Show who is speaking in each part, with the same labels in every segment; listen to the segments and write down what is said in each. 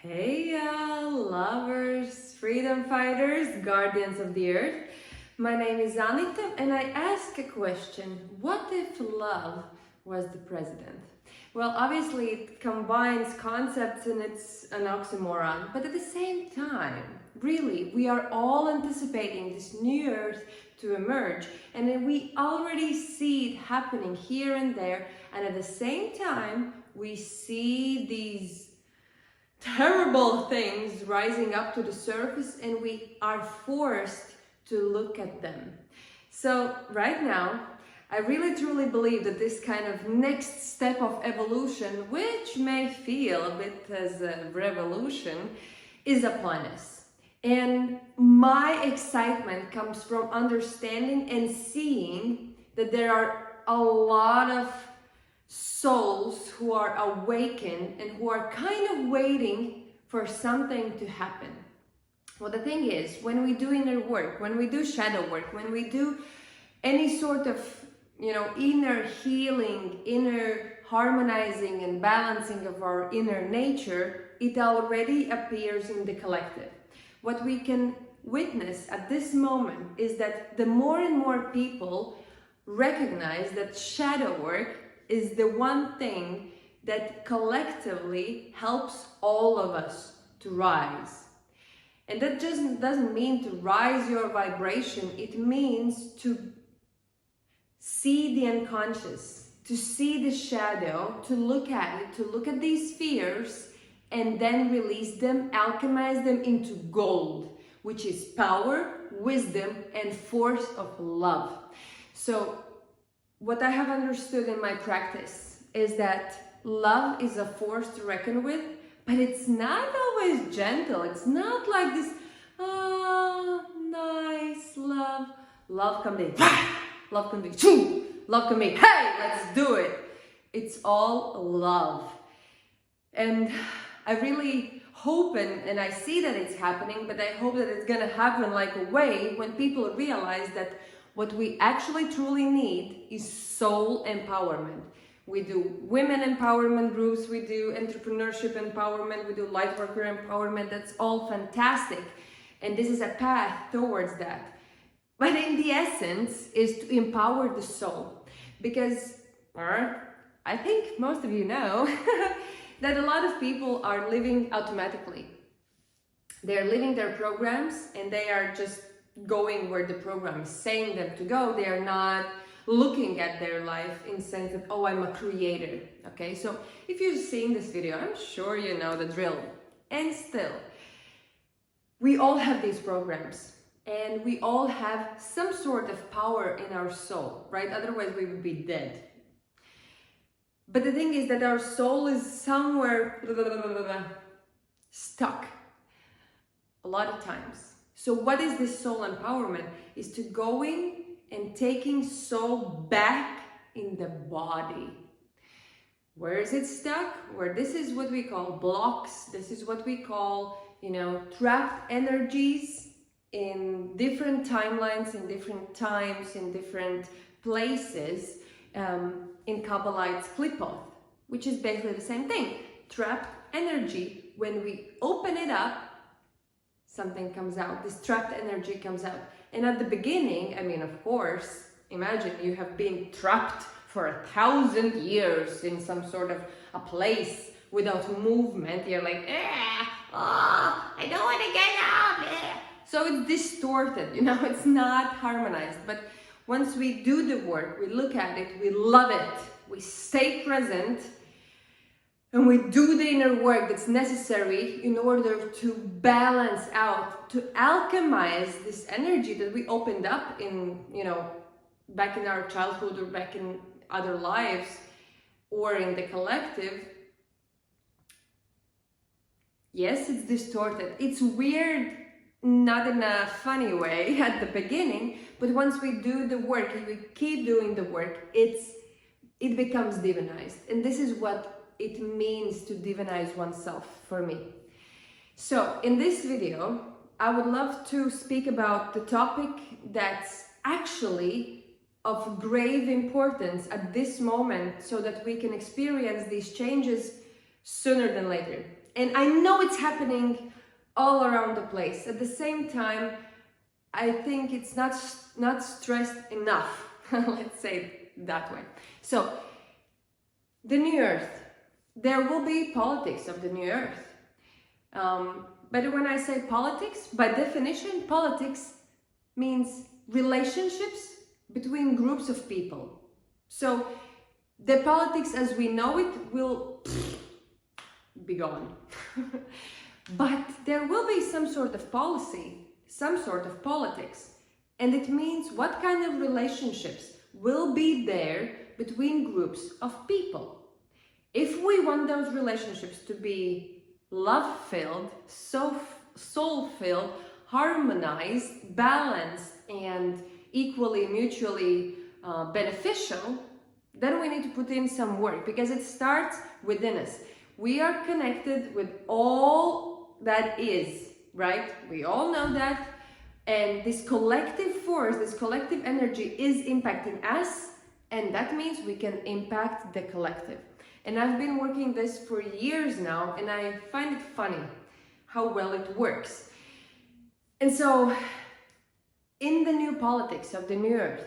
Speaker 1: Hey, lovers, freedom fighters, guardians of the earth. My name is Anita, and I ask a question. What if love was the president? Well, obviously, it combines concepts and it's an oxymoron, but at the same time, really, we are all anticipating this new earth to emerge, and then we already see it happening here and there, and at the same time, we see these terrible things rising up to the surface and we are forced to look at them. So right now, I really truly believe that this kind of next step of evolution, which may feel a bit as a revolution, is upon us. And my excitement comes from understanding and seeing that there are a lot of souls who are awakened and who are kind of waiting for something to happen. Well, the thing is, when we do inner work, when we do shadow work, when we do any sort of, inner healing, inner harmonizing and balancing of our inner nature, it already appears in the collective. What we can witness at this moment is that the more and more people recognize that shadow work is the one thing that collectively helps all of us to rise. And that just doesn't mean to rise your vibration, it means to see the unconscious, to see the shadow, to look at it, to look at these fears and then release them, alchemize them into gold, which is power, wisdom, and force of love. So what I have understood in my practice is that love is a force to reckon with, but it's not always gentle. It's not like this, nice love. Love can be, love can be, love can be, hey, let's do it. It's all love. And I really hope, and I see that it's happening, but I hope that it's gonna happen like a way when people realize that what we actually truly need is soul empowerment. We do women empowerment groups, we do entrepreneurship empowerment, we do lightworker empowerment. That's all fantastic. And this is a path towards that. But in the essence is to empower the soul. Because I think most of you know that a lot of people are living automatically. They're living their programs and they are just going where the program is saying them to go. They are not looking at their life in the sense that, oh, I'm a creator. Okay, so if you've seen this video, I'm sure you know the drill. And still, we all have these programs and we all have some sort of power in our soul, right? Otherwise we would be dead. But the thing is that our soul is somewhere stuck a lot of times. So what is this soul empowerment? Is to going and taking soul back in the body. Where is it stuck? Where this is what we call blocks. This is what we call, trapped energies in different timelines, in different times, in different places. In Kabbalah, it's klipoth, which is basically the same thing. Trapped energy. When we open it up, something comes out, this trapped energy comes out. And at the beginning, of course, imagine you have been trapped for 1,000 years in some sort of a place without movement. You're like, I don't want to get out. So it's distorted, it's not harmonized. But once we do the work, we look at it, we love it, we stay present, and we do the inner work that's necessary in order to balance out, to alchemize this energy that we opened up in, back in our childhood or back in other lives or in the collective. Yes, it's distorted. It's weird, not in a funny way at the beginning, but once we do the work, if we keep doing the work, it becomes divinized. And this is what it means to divinize oneself for me. So in this video, I would love to speak about the topic that's actually of grave importance at this moment so that we can experience these changes sooner than later. And I know it's happening all around the place. At the same time, I think it's not stressed enough. Let's say it that way. So, the new earth. There will be politics of the new earth. But when I say politics, by definition, politics means relationships between groups of people. So the politics as we know it will be gone. But there will be some sort of policy, some sort of politics. And it means what kind of relationships will be there between groups of people. If we want those relationships to be love-filled, soul-filled, harmonized, balanced, and equally mutually beneficial, then we need to put in some work, because it starts within us. We are connected with all that is, right? We all know that. And this collective force, this collective energy is impacting us, and that means we can impact the collective. And I've been working this for years now, and I find it funny how well it works. And so, in the new politics of the new earth,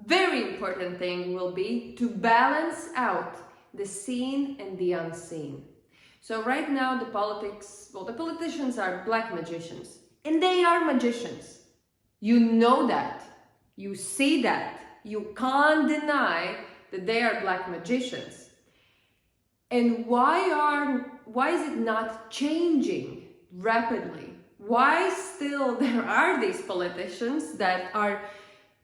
Speaker 1: very important thing will be to balance out the seen and the unseen. So right now the politicians are black magicians, and they are magicians. You know that, you see that, you can't deny that they are black magicians. And why is it not changing rapidly? Why still there are these politicians that are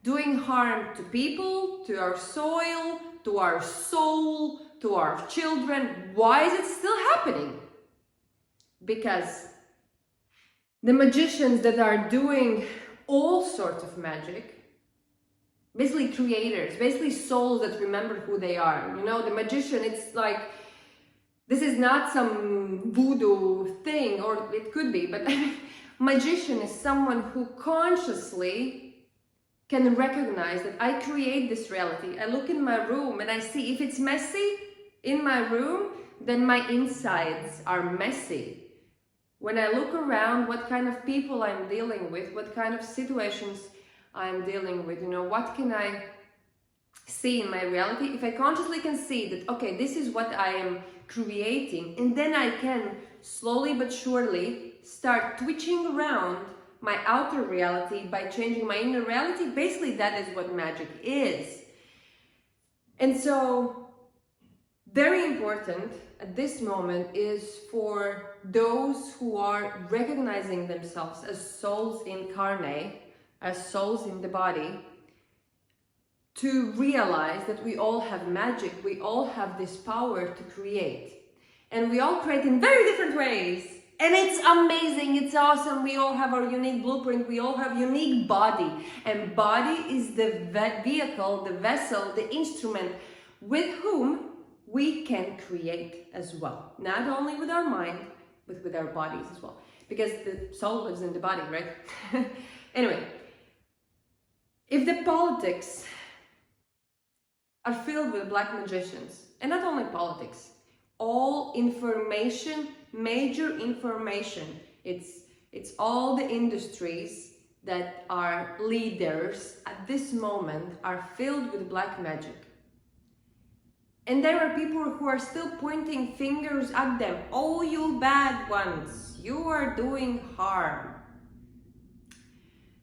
Speaker 1: doing harm to people, to our soil, to our soul, to our children? Why is it still happening? Because the magicians that are doing all sorts of magic, basically creators, basically souls that remember who they are. You know, the magician, it's like, this is not some voodoo thing, or it could be, but magician is someone who consciously can recognize that I create this reality. I look in my room and I see if it's messy in my room, then my insides are messy. When I look around, what kind of people I'm dealing with, what kind of situations I'm dealing with, you know, what can I see in my reality? If I consciously can see that, okay, this is what I am creating, and then I can slowly but surely start twitching around my outer reality by changing my inner reality. Basically, that is what magic is. And so, very important at this moment is for those who are recognizing themselves as souls incarnate, as souls in the body, to realize that we all have magic, we all have this power to create. And we all create in very different ways. And it's amazing, it's awesome, we all have our unique blueprint, we all have unique body. And body is the vehicle, the vessel, the instrument with whom we can create as well. Not only with our mind, but with our bodies as well. Because the soul lives in the body, right? Anyway, if the politics are filled with black magicians, and not only politics, all information, major information, it's all the industries that are leaders at this moment are filled with black magic. And there are people who are still pointing fingers at them. Oh, you bad ones, you are doing harm.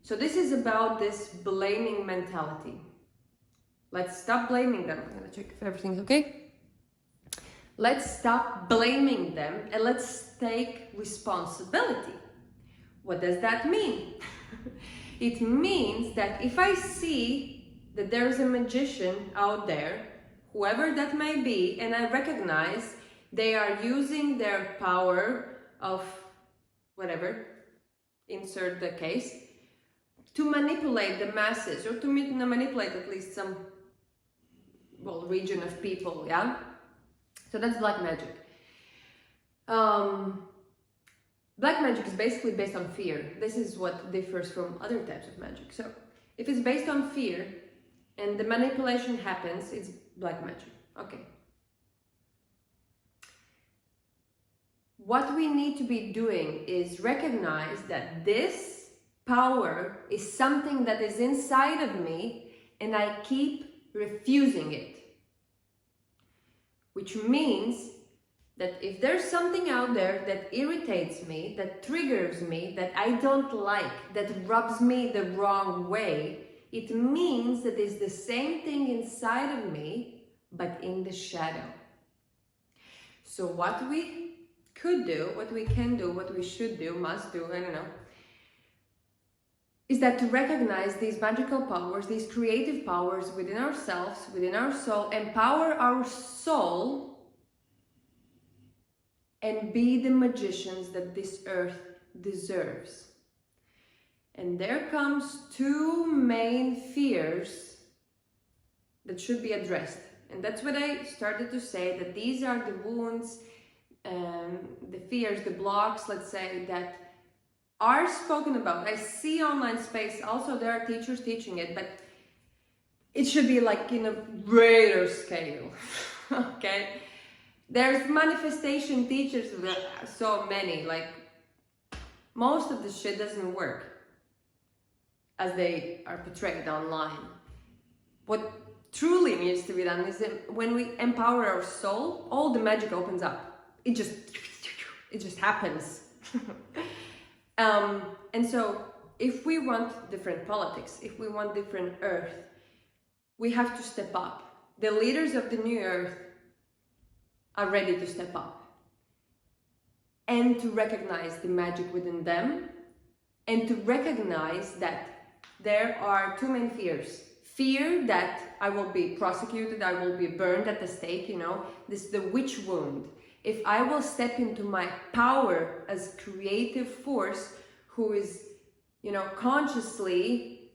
Speaker 1: So this is about this blaming mentality. Let's stop blaming them. I'm gonna check if everything's okay. Let's stop blaming them and let's take responsibility. What does that mean? It means that if I see that there's a magician out there, whoever that may be, and I recognize they are using their power of whatever, insert the case, to manipulate the masses, or to manipulate at least some region of people, yeah? So that's black magic. Black magic is basically based on fear. This is what differs from other types of magic. So if it's based on fear and the manipulation happens, it's black magic. Okay. what we need to be doing is recognize that this power is something that is inside of me and I keep refusing it. Which means that if there's something out there that irritates me, that triggers me, that I don't like, that rubs me the wrong way, it means that it's the same thing inside of me, but in the shadow. So what we could do, what we can do, what we should do, must do, I don't know, is that to recognize these magical powers, these creative powers within ourselves, within our soul, empower our soul and be the magicians that this earth deserves. And there comes two main fears that should be addressed. And that's what I started to say, that these are the wounds, the fears, the blocks, let's say, that are spoken about. I see online space, also there are teachers teaching it, but it should be like in a greater scale, okay? There's manifestation teachers, so many, like most of the shit doesn't work as they are portrayed online. What truly needs to be done is that when we empower our soul, all the magic opens up. It just happens. And so if we want different politics, if we want different earth, we have to step up. The leaders of the new earth are ready to step up and to recognize the magic within them and to recognize that there are two main fears. Fear that I will be prosecuted, I will be burned at the stake, you know, this is the witch wound. If I will step into my power as creative force who is, you know, consciously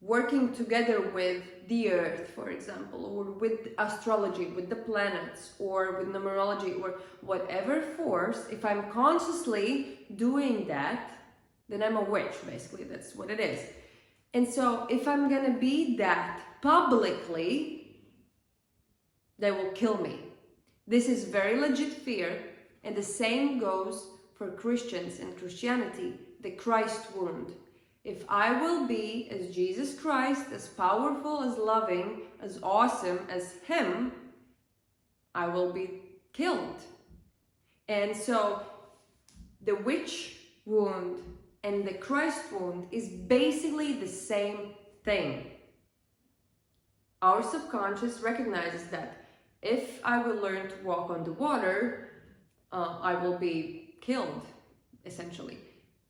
Speaker 1: working together with the earth, for example, or with astrology, with the planets, or with numerology, or whatever force, if I'm consciously doing that, then I'm a witch, basically, that's what it is. And so if I'm gonna be that publicly, they will kill me. This is very legit fear, and the same goes for Christians and Christianity, the Christ wound. If I will be as Jesus Christ, as powerful, as loving, as awesome as Him, I will be killed. And so the witch wound and the Christ wound is basically the same thing. Our subconscious recognizes that if I will learn to walk on the water, I will be killed, essentially.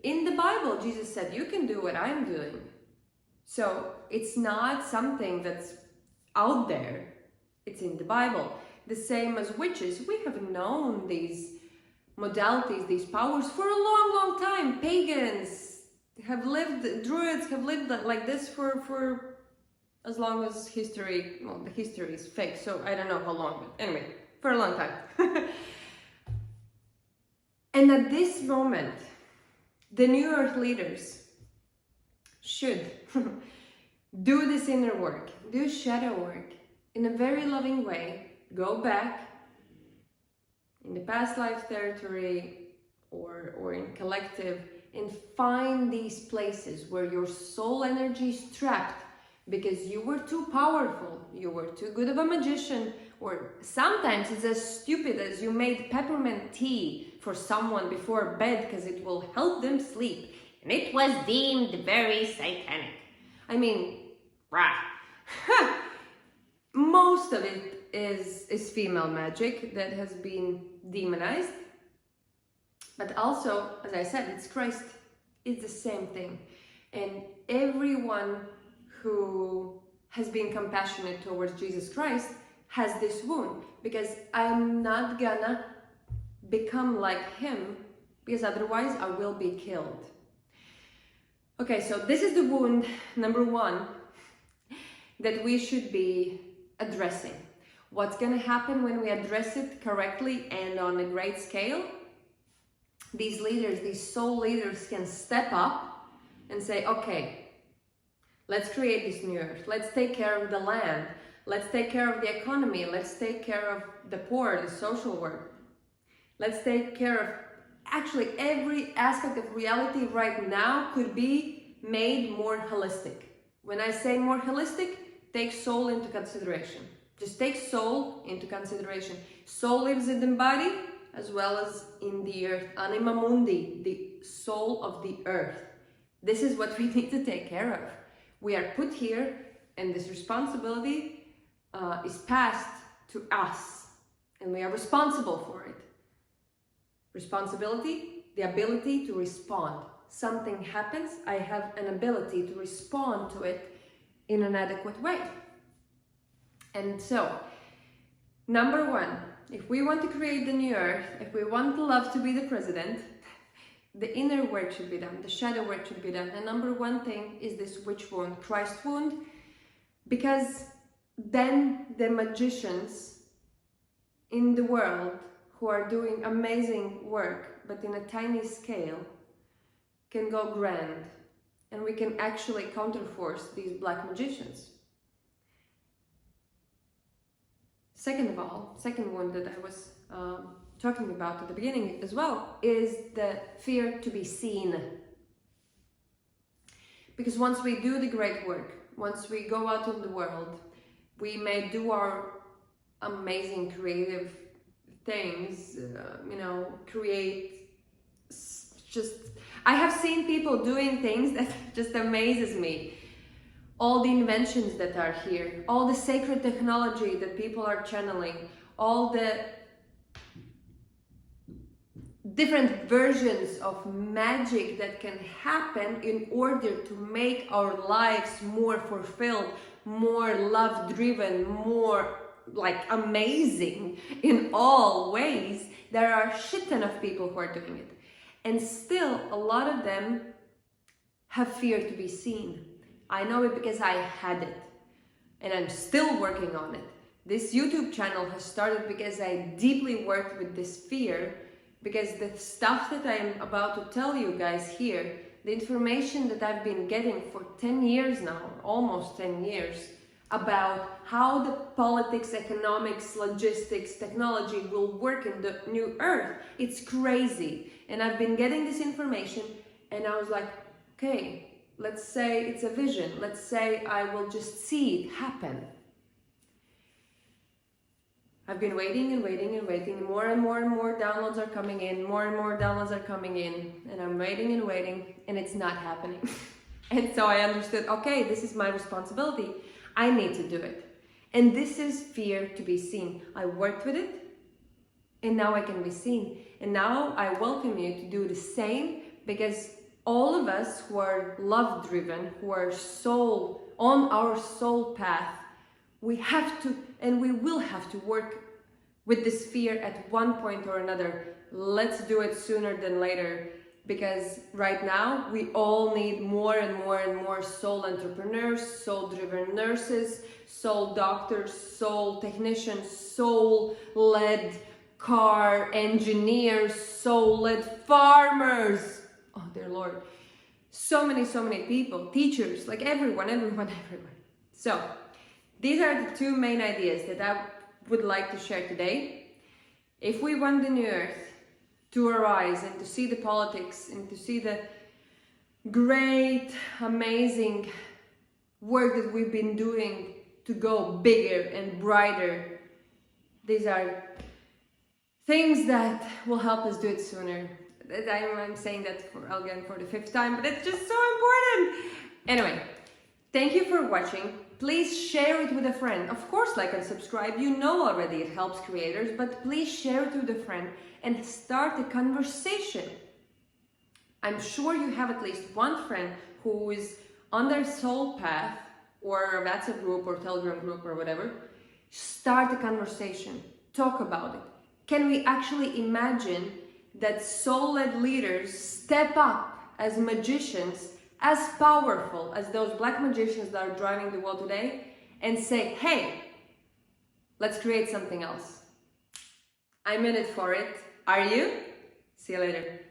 Speaker 1: In the Bible, Jesus said, you can do what I'm doing. So it's not something that's out there. It's in the Bible. The same as witches. We have known these modalities, these powers for a long, long time. Pagans have lived, druids have lived like this for as long as history, well, the history is fake, so I don't know how long, but anyway, for a long time. And at this moment, the New Earth leaders should do this inner work, do shadow work in a very loving way, go back in the past life territory or in collective and find these places where your soul energy is trapped because you were too powerful, you were too good of a magician, or sometimes it's as stupid as you made peppermint tea for someone before bed because it will help them sleep, and it was deemed very satanic. I mean, rah. Most of it is female magic that has been demonized, but also, as I said, it's Christ. It's the same thing, and everyone who has been compassionate towards Jesus Christ has this wound, because I'm not gonna become like Him, because otherwise I will be killed. Okay, so this is the wound number one that we should be addressing. What's gonna happen when we address it correctly and on a great scale? These leaders, these soul leaders can step up and say, okay, let's create this new earth. Let's take care of the land. Let's take care of the economy. Let's take care of the poor, the social work. Let's take care of actually every aspect of reality right now could be made more holistic. When I say more holistic, take soul into consideration. Just take soul into consideration. Soul lives in the body as well as in the earth. Anima mundi, the soul of the earth. This is what we need to take care of. We are put here, and this responsibility is passed to us, and we are responsible for it. Responsibility, the ability to respond. Something happens, I have an ability to respond to it in an adequate way. And so, number one, if we want to create the new earth, if we want the love to be the president, the inner work should be done, the shadow work should be done. And number one thing is this witch wound, Christ wound, because then the magicians in the world who are doing amazing work, but in a tiny scale, can go grand, and we can actually counterforce these black magicians. Second of all, second one that I was talking about at the beginning as well, is the fear to be seen. Because once we do the great work, once we go out in the world, we may do our amazing creative things, create just... I have seen people doing things that just amazes me. All the inventions that are here, all the sacred technology that people are channeling, all the different versions of magic that can happen in order to make our lives more fulfilled, more love-driven, more like amazing in all ways. There are a shit ton of people who are doing it. And still, a lot of them have fear to be seen. I know it because I had it, and I'm still working on it. This YouTube channel has started because I deeply worked with this fear, because the stuff that I'm about to tell you guys here, the information that I've been getting for 10 years now, almost 10 years, about how the politics, economics, logistics, technology will work in the new earth. It's crazy. And I've been getting this information, and I was like, okay, let's say it's a vision. Let's say I will just see it happen. I've been waiting and waiting and waiting. More and more and more downloads are coming in. More and more downloads are coming in. And I'm waiting and waiting, and it's not happening. And so I understood, okay, this is my responsibility. I need to do it. And this is fear to be seen. I worked with it, and now I can be seen. And now I welcome you to do the same, because all of us who are love-driven, who are on our soul path, we have to, and we will have to work with this fear at one point or another. Let's do it sooner than later, because right now we all need more and more and more soul entrepreneurs, soul-driven nurses, soul doctors, soul technicians, soul-led car engineers, soul-led farmers. Oh dear Lord. So many people, teachers, like everyone. So these are the two main ideas that I would like to share today. If we want the new earth to arise and to see the politics and to see the great, amazing work that we've been doing to go bigger and brighter, these are things that will help us do it sooner. I'm saying that again for the 5th time, but it's just so important. Anyway, thank you for watching. Please share it with a friend. Of course, like and subscribe. You know already it helps creators, but please share it with a friend and start a conversation. I'm sure you have at least one friend who is on their soul path, or a WhatsApp group or Telegram group or whatever. Start a conversation. Talk about it. Can we actually imagine that soul-led leaders step up as magicians, as powerful as those black magicians that are driving the world today, and say, hey, let's create something else. I'm in it for it. Are you? See you later.